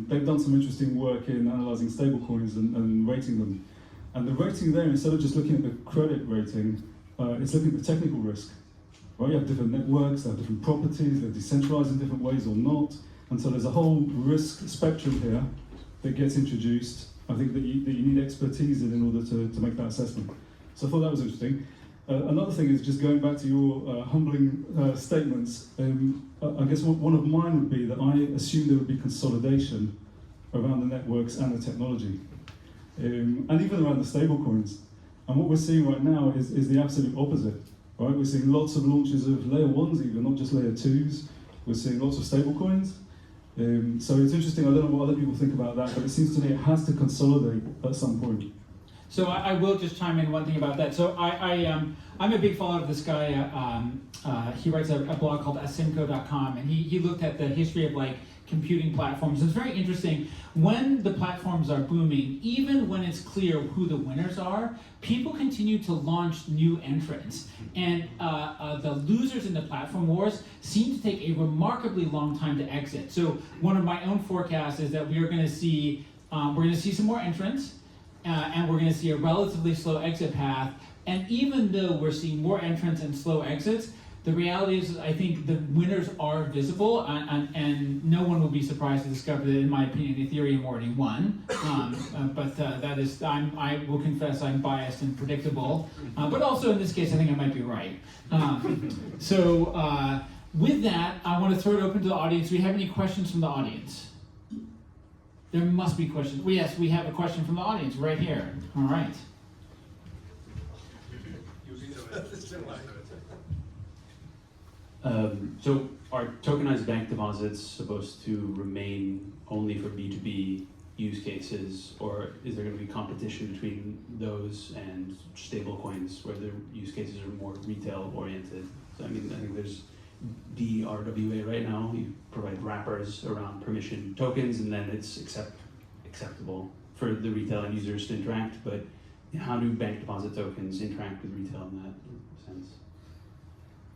They've done some interesting work in analysing stablecoins and rating them. And the rating there, instead of just looking at the credit rating, it's looking at the technical risk. Right? You have different networks, they have different properties, they're decentralized in different ways or not. And so there's a whole risk spectrum here that gets introduced. I think that you need expertise in order to make that assessment. So I thought that was interesting. Another thing is just going back to your humbling statements. I guess one of mine would be that I assumed there would be consolidation around the networks and the technology, and even around the stablecoins. And what we're seeing right now is the absolute opposite. Right? We're seeing lots of launches of layer ones, even not just layer twos. We're seeing lots of stablecoins. So it's interesting. I don't know what other people think about that, but it seems to me it has to consolidate at some point. So I will just chime in one thing about that. So I'm a big follower of this guy. He writes a blog called asimco.com, and he looked at the history of like computing platforms. It's very interesting. When the platforms are booming, even when it's clear who the winners are, people continue to launch new entrants. And the losers in the platform wars seem to take a remarkably long time to exit. So one of my own forecasts is that we are going to see some more entrants, and we're going to see a relatively slow exit path. And even though we're seeing more entrants and slow exits, the reality is, I think the winners are visible, and no one will be surprised to discover that, in my opinion, Ethereum already won. But that is, I will confess, I'm biased and predictable. But also in this case, I think I might be right. With that, I want to throw it open to the audience. Do we have any questions from the audience? There must be questions. Yes, we have a question from the audience right here. All right. So are tokenized bank deposits supposed to remain only for B2B use cases, or is there going to be competition between those and stablecoins where the use cases are more retail oriented? So I think there's DRWA right now. You provide wrappers around permission tokens, and then it's acceptable for the retail end users to interact. But how do bank deposit tokens interact with retail in that sense?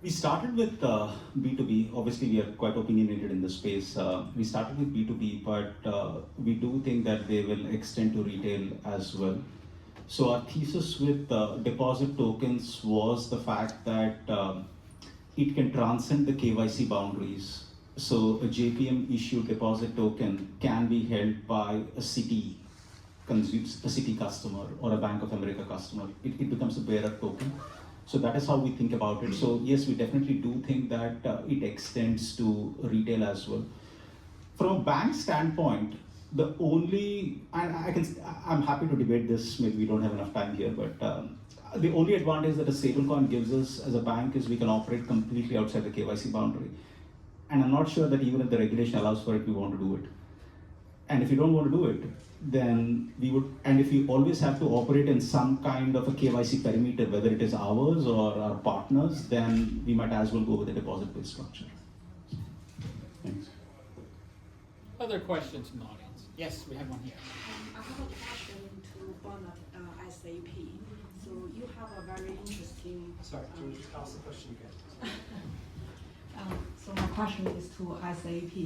We started with B2B. Obviously, we are quite opinionated in this space. We started with B2B, but we do think that they will extend to retail as well. So our thesis with deposit tokens was the fact that it can transcend the KYC boundaries. So a JPM issued deposit token can be held by a city customer or a Bank of America customer. It becomes a bearer token. So that is how we think about it. So yes, we definitely do think that it extends to retail as well. From a bank standpoint, the only, and I'm happy to debate this, maybe we don't have enough time here, but the only advantage that a stablecoin gives us as a bank is we can operate completely outside the KYC boundary. And I'm not sure that even if the regulation allows for it, we want to do it. And if we don't want to do it, then we would, and if we always have to operate in some kind of a KYC perimeter, whether it is ours or our partners, then we might as well go with a deposit-based structure. Thanks. Other questions from the audience? Yes, we have one here. I have a question to Bernard, SAP. So you have a very interesting. Sorry, can you just ask the question again? So my question is to SAP.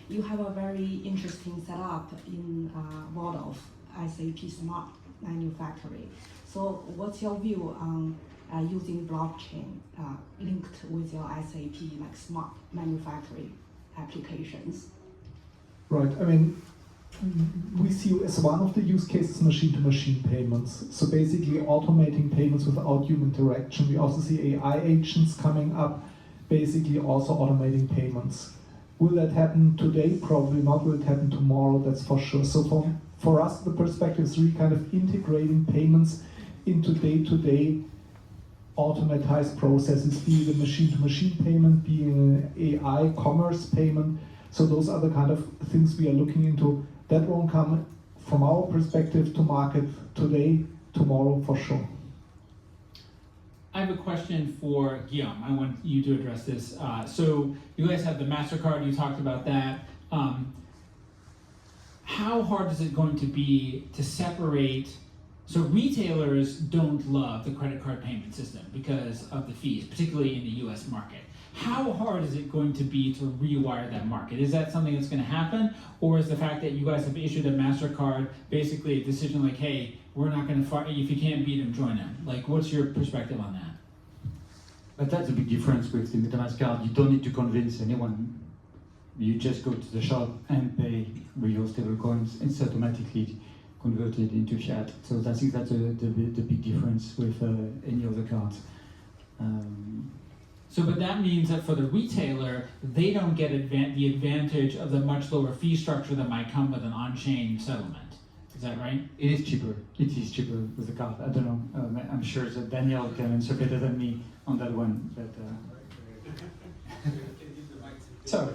You have a very interesting setup in world of SAP Smart Manufacturing. So what's your view on using blockchain linked with your SAP like smart manufacturing applications? Right. I mean, we see as one of the use cases machine-to-machine payments. So basically automating payments without human interaction. We also see AI agents coming up, basically also automating payments. Will that happen today? Probably not. Will it happen tomorrow? That's for sure. So for us, the perspective is really kind of integrating payments into day-to-day automatized processes, be it a machine-to-machine payment, be it an AI commerce payment. So those are the kind of things we are looking into. That won't come, from our perspective, to market today, tomorrow for sure. I have a question for Guillaume. I want you to address this. So you guys have the MasterCard, you talked about that. How hard is it going to be to separate, so retailers don't love the credit card payment system because of the fees, particularly in the US market. How hard is it going to be to rewire that market? Is that something that's going to happen? Or is the fact that you guys have issued a MasterCard basically a decision like, hey, we're not going to, if you can't beat them, join them? Like, what's your perspective on that? But that's a big difference with the MetaMask card. You don't need to convince anyone. You just go to the shop and pay with your stablecoins. It's automatically converted into fiat. So I think that's the big difference with any other cards. So, but that means that for the retailer, they don't get the advantage of the much lower fee structure that might come with an on-chain settlement. Is that right? It is cheaper. It is cheaper with the card. I don't know. I'm sure that Daniel can answer better than me on that one. But so,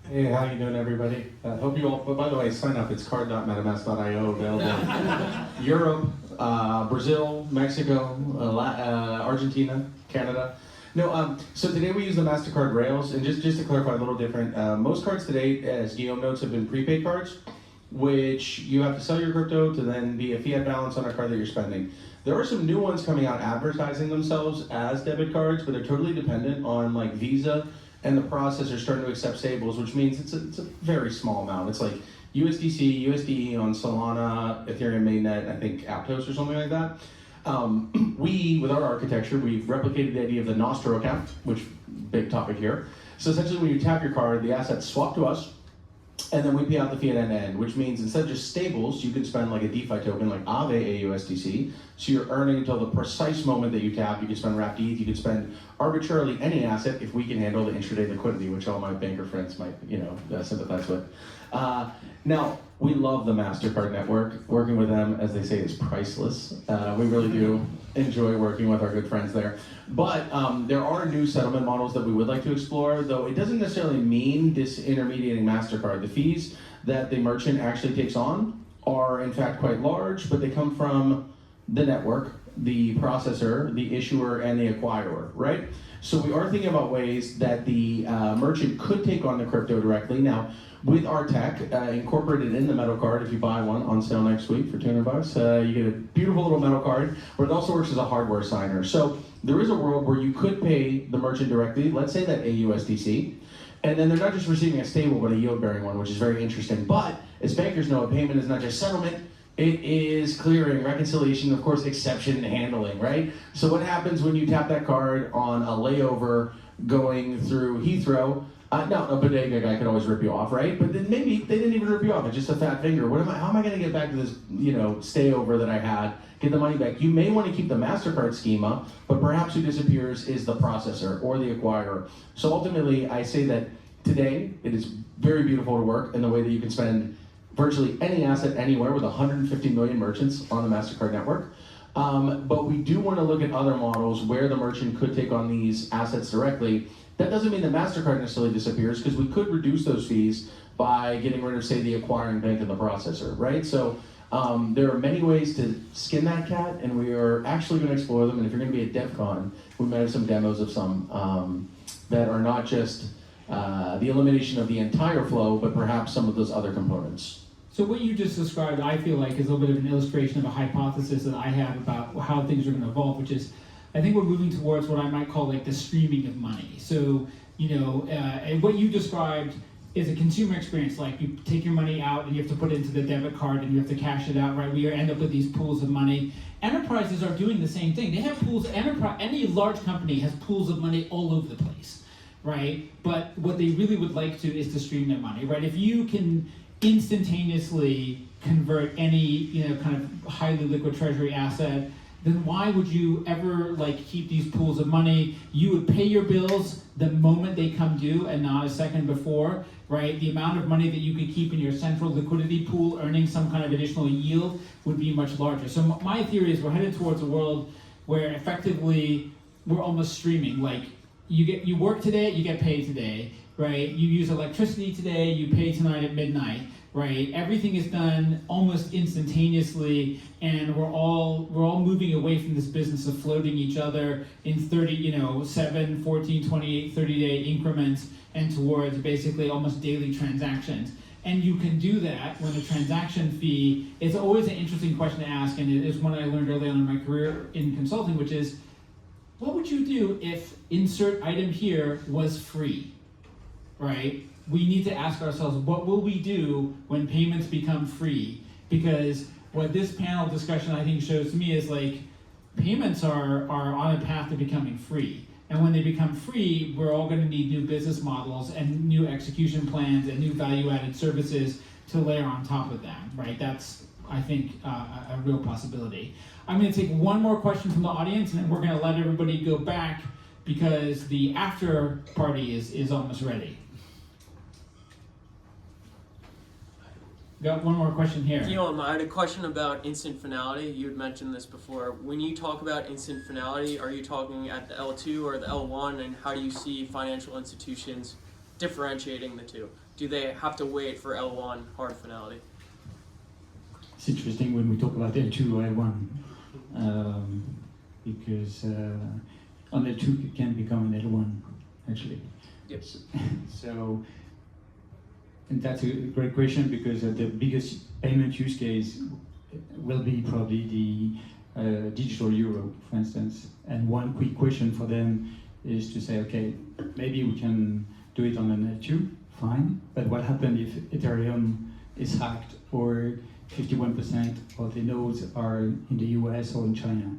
hey, how you doing, everybody? Hope you all. But by the way, sign up. It's card.metamask.io available. Europe, Brazil, Mexico, Argentina, Canada. No, so today we use the MasterCard rails, and just to clarify a little different, most cards today, as Guillaume notes, have been prepaid cards, which you have to sell your crypto to then be a fiat balance on a card that you're spending. There are some new ones coming out advertising themselves as debit cards, but they're totally dependent on like Visa and the processor starting to accept stables, which means it's a very small amount. It's like USDC, USDE on Solana, Ethereum mainnet, I think Aptos or something like that. We, with our architecture, we've replicated the idea of the Nostro account, which big topic here. So essentially when you tap your card, the assets swap to us, and then we pay out the fiat end-to-end, which means instead of just stables, you can spend like a DeFi token like eea-eth, so you're earning until the precise moment that you tap. You can spend wrapped ETH, you can spend arbitrarily any asset if we can handle the intraday liquidity, which all my banker friends might, sympathize with. Now, we love the MasterCard network. Working with them, as they say, is priceless. We really do enjoy working with our good friends there. But there are new settlement models that we would like to explore, though it doesn't necessarily mean disintermediating MasterCard. The fees that the merchant actually takes on are in fact quite large, but they come from the network, the processor, the issuer, and the acquirer, right? So we are thinking about ways that the merchant could take on the crypto directly. Now, with our tech incorporated in the metal card, if you buy one on sale next week for $200, you get a beautiful little metal card, but it also works as a hardware signer. So there is a world where you could pay the merchant directly, let's say that AUSDC, and then they're not just receiving a stable, but a yield-bearing one, which is very interesting. But as bankers know, a payment is not just settlement, it is clearing, reconciliation, of course, exception handling, right? So what happens when you tap that card on a layover going through Heathrow? No, a bodega guy could always rip you off, right? But then maybe they didn't even rip you off, it's just a fat finger. How am I gonna get back to this, stayover that I had, get the money back? You may wanna keep the MasterCard schema, but perhaps who disappears is the processor or the acquirer. So ultimately, I say that today, it is very beautiful to work in the way that you can spend virtually any asset anywhere with 150 million merchants on the MasterCard network. But we do wanna look at other models where the merchant could take on these assets directly. That doesn't mean that MasterCard necessarily disappears, because we could reduce those fees by getting rid of, say, the acquiring bank and the processor, right? So there are many ways to skin that cat, and we are actually going to explore them. And if you're going to be at DevCon, we might have some demos of some that are not just the elimination of the entire flow, but perhaps some of those other components. So what you just described, I feel like, is a little bit of an illustration of a hypothesis that I have about how things are going to evolve, which is, I think we're moving towards what I might call like the streaming of money. So, and what you described is a consumer experience, like you take your money out and you have to put it into the debit card and you have to cash it out, right? We end up with these pools of money. Enterprises are doing the same thing. They have pools, any large company has pools of money all over the place, right? But what they really would like to is to stream their money, right? If you can instantaneously convert any, kind of highly liquid treasury asset, then why would you ever keep these pools of money? You would pay your bills the moment they come due and not a second before, right? The amount of money that you could keep in your central liquidity pool earning some kind of additional yield would be much larger. So my theory is we're headed towards a world where effectively we're almost streaming. Like you work today, you get paid today, right? You use electricity today, you pay tonight at midnight. right? Everything is done almost instantaneously, and we're all moving away from this business of floating each other in 7, 14, 28, 30-day increments, and towards basically almost daily transactions. And you can do that when a transaction fee, it's always an interesting question to ask, and it is one I learned early on in my career in consulting, which is, what would you do if insert item here was free, right? We need to ask ourselves, what will we do when payments become free? Because what this panel discussion I think shows to me is like, payments are on a path to becoming free. And when they become free, we're all gonna need new business models and new execution plans and new value-added services to layer on top of that, right? That's, I think, a real possibility. I'm gonna take one more question from the audience, and then we're gonna let everybody go back because the after party is almost ready. Got one more question here. Guillaume, I had a question about instant finality. You had mentioned this before. When you talk about instant finality, are you talking at the L2 or the L1, and how do you see financial institutions differentiating the two? Do they have to wait for L1 hard finality? It's interesting when we talk about L2 or L1, because on L2 it can become an L1, actually. Yep. So, and that's a great question, because the biggest payment use case will be probably the digital euro, for instance. And one quick question for them is to say, okay, maybe we can do it on an L2, fine, but what happens if Ethereum is hacked, or 51% of the nodes are in the US or in China?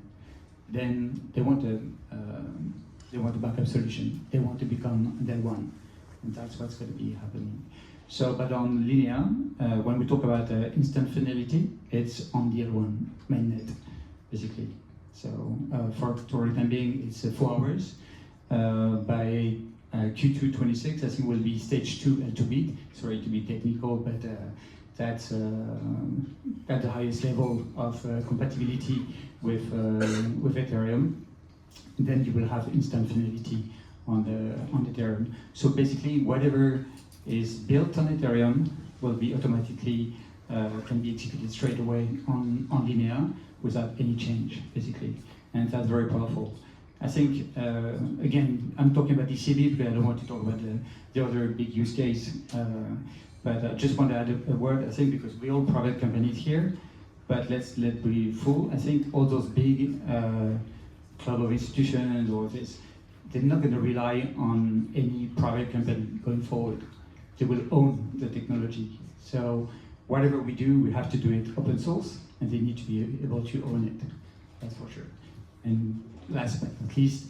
Then they want a backup solution. They want to become an L1, and that's what's going to be happening. So, but on linear, when we talk about instant finality, it's on the L1 mainnet, basically. So, for the time being, it's 4 hours. By Q2 26, I think will be stage 2 L2 Sorry to be technical, but that's at the highest level of compatibility with Ethereum. Then you will have instant finality on Ethereum. So basically, whatever is built on Ethereum will be automatically can be executed straight away on linear without any change, basically, and that's very powerful. I think again, I'm talking about ECB because I don't want to talk about the other big use case, but I just want to add a word. I think because we're all private companies here, but let be full. I think all those big club of institutions or this, they're not going to rely on any private company going forward. They will own the technology. So whatever we do, we have to do it open source, and they need to be able to own it. That's for sure. And last but not least,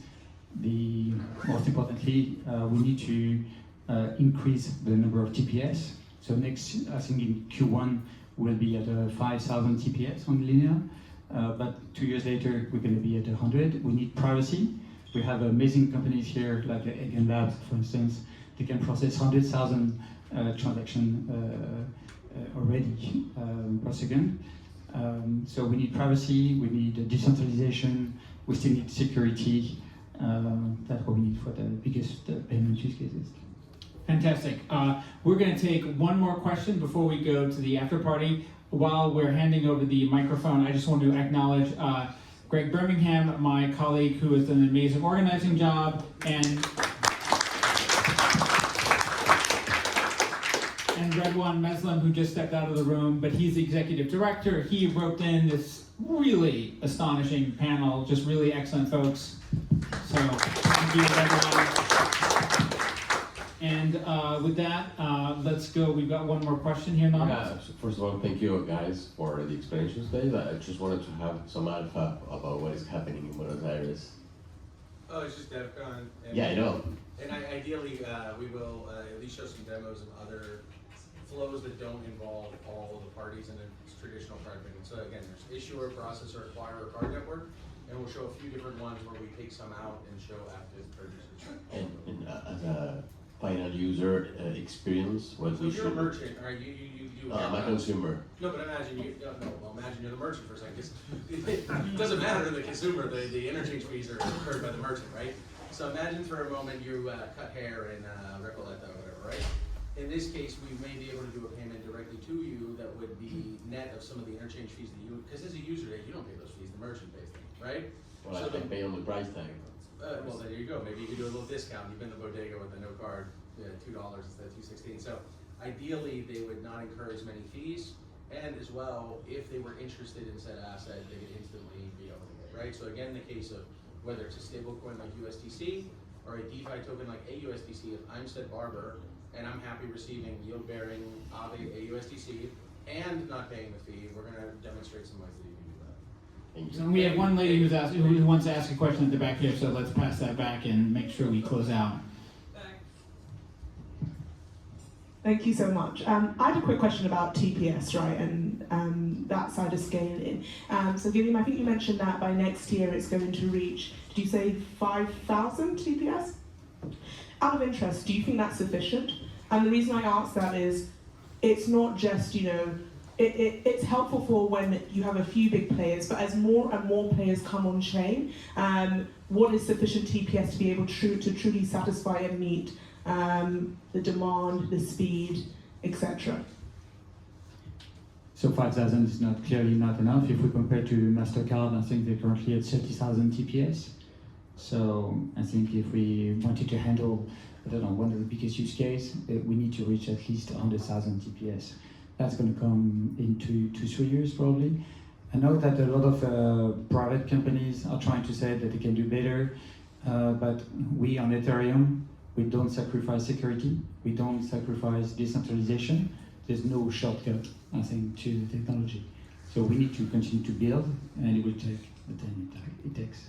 most importantly, we need to increase the number of TPS. So next, I think in Q1, we'll be at 5,000 TPS on linear, but 2 years later, we're going to be at 100. We need privacy. We have amazing companies here, like Egan Labs, for instance. They can process 100,000 transactions already per second. So we need privacy, we need decentralization, we still need security. That's what we need for the biggest payment use cases. Fantastic. We're going to take one more question before we go to the after party. While we're handing over the microphone, I just want to acknowledge Greg Birmingham, my colleague, who has done an amazing organizing job, and Redwan Meslim, who just stepped out of the room, but he's the executive director. He roped in this really astonishing panel, just really excellent folks. So thank you, Redwan. And with that, let's go. We've got one more question here now. Yeah, first of all, thank you guys for the explanations today. I just wanted to have some alpha about what is happening in Buenos Aires. Oh, it's just DevCon. Yeah, I know. And ideally, we will at least show some demos of other flows that don't involve all the parties in a traditional card payment. So again, there's issuer, processor, acquirer, card network, and we'll show a few different ones where we take some out and show active purchasers. And as a final user experience, what So we if you're a merchant, all right, you I'm a consumer. No, but imagine imagine you're the merchant for a second. It doesn't matter to the consumer. The interchange fees are incurred by the merchant, right? So imagine for a moment you cut hair in Recoleta or whatever, right? In this case, we may be able to do a payment directly to you that would be net of some of the interchange fees that you, because as a user, you don't pay those fees, the merchant pays them, right? Well, So I can pay on the price tag. well, there you go. Maybe you could do a little discount. You've been to bodega with a no card, $2 instead of $2.16. So ideally, they would not incur as many fees. And as well, if they were interested in said asset, they could instantly be owning it, right? So again, in the case of whether it's a stablecoin like USDC or a DeFi token like AUSDC, if I'm said Barber and I'm happy receiving yield-bearing AUSDC and not paying the fee, we're going to demonstrate some ways that you can do that. Thank you. So we have one lady who wants to ask a question at the back here, so let's pass that back and make sure we close out. Thank you so much. I had a quick question about TPS, right, and that side of scaling. So Gilliam, I think you mentioned that by next year it's going to reach, did you say 5,000 TPS? Out of interest, do you think that's sufficient? And the reason I ask that is, it's not just, it's helpful for when you have a few big players, but as more and more players come on chain, what is sufficient TPS to be able to truly satisfy and meet the demand, the speed, etc.? So 5,000 is clearly not enough. If we compare to MasterCard, I think they're currently at 30,000 TPS. So I think if we wanted to handle, I don't know, one of the biggest use cases, we need to reach at least 100,000 TPS. That's going to come in 2-3 years probably. I know that a lot of private companies are trying to say that they can do better, but we on Ethereum, we don't sacrifice security, we don't sacrifice decentralization. There's no shortcut, I think, to the technology. So we need to continue to build, and it will take the time it takes.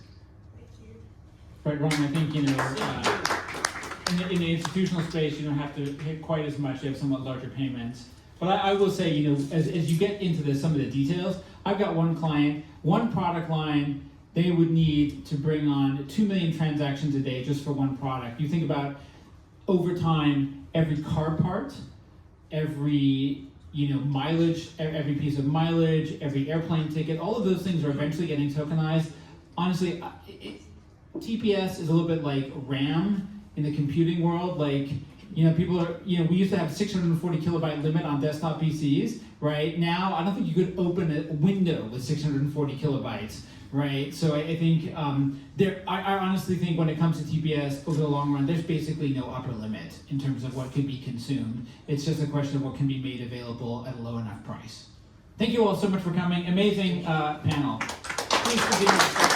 Right, Ron, I think, in the institutional space, you don't have to hit quite as much, you have somewhat larger payments. But I will say, as you get into some of the details, I've got one client, one product line, they would need to bring on 2 million transactions a day just for one product. You think about, over time, every car part, every mileage, every piece of mileage, every airplane ticket, all of those things are eventually getting tokenized. Honestly, TPS is a little bit like RAM in the computing world. Like, people are, we used to have 640 kilobyte limit on desktop PCs, right? Now, I don't think you could open a window with 640 kilobytes, right? So I think, I honestly think when it comes to TPS over the long run, there's basically no upper limit in terms of what could be consumed. It's just a question of what can be made available at a low enough price. Thank you all so much for coming. Amazing panel. Please continue.